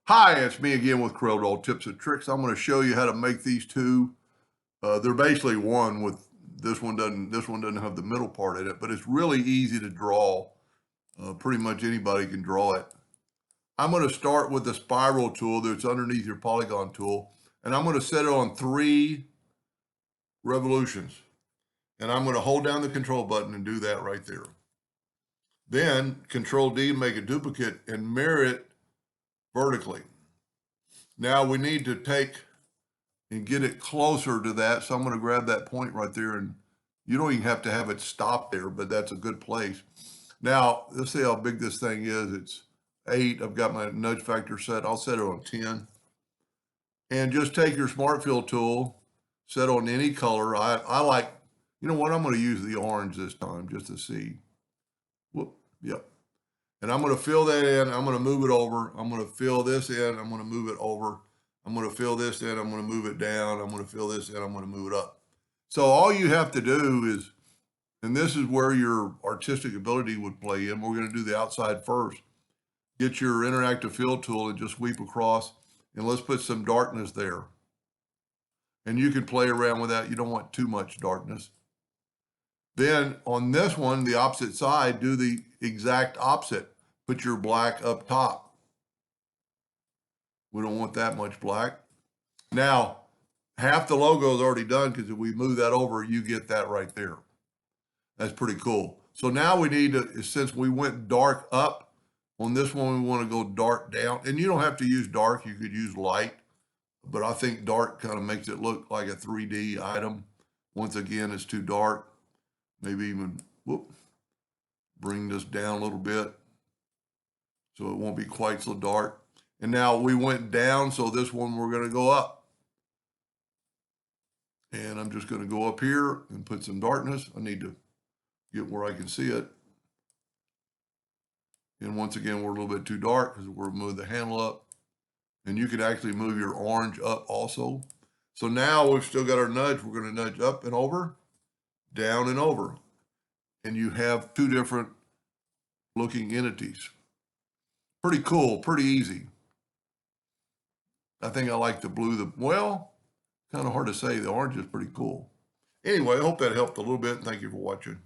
Hi, it's me again with Corel Draw Tips and Tricks. I'm going to show you how to make these two. They're basically one with this one doesn't have the middle part in it, but it's really easy to draw. Pretty much anybody can draw it. I'm going to start with the spiral tool that's underneath your polygon tool, and I'm going to set it on 3 revolutions. And I'm going to hold down the control button and do that right there. Then Control D, make a duplicate and mirror it vertically. Now we need to take and get it closer to that. So I'm going to grab that point right there, and you don't even have to have it stop there, but that's a good place. Now, let's see how big this thing is. It's 8. I've got my nudge factor set. I'll set it on 10. And just take your Smart Fill tool, set on any color. I like, you know what, I'm going to use the orange this time just to see. Whoop, yep. And I'm going to fill that in. I'm going to move it over. I'm going to fill this in. I'm going to move it over. I'm going to fill this in. I'm going to move it down. I'm going to fill this in. I'm going to move it up. So all you have to do is, and this is where your artistic ability would play in. We're going to do the outside first. Get your interactive fill tool and just sweep across, and let's put some darkness there. And you can play around with that. You don't want too much darkness. Then on this one, the opposite side, do the exact opposite. Put your black up top. We don't want that much black. Now, half the logo is already done because if we move that over, you get that right there. That's pretty cool. So now we need to, since we went dark up, on this one we want to go dark down. And you don't have to use dark, you could use light. But I think dark kind of makes it look like a 3D item. Once again, it's too dark. Maybe even, whoop, bring this down a little bit so it won't be quite so dark. And now we went down, so this one we're going to go up. And I'm just going to go up here and put some darkness. I need to get where I can see it. And once again, we're a little bit too dark because we're moving the handle up. And you can actually move your orange up also. So now we've still got our nudge. We're going to nudge up and over, down and over. And you have 2 different looking entities. Pretty cool, pretty easy. I think I like the blue, well, kind of hard to say. The orange is pretty cool. Anyway, I hope that helped a little bit. Thank you for watching.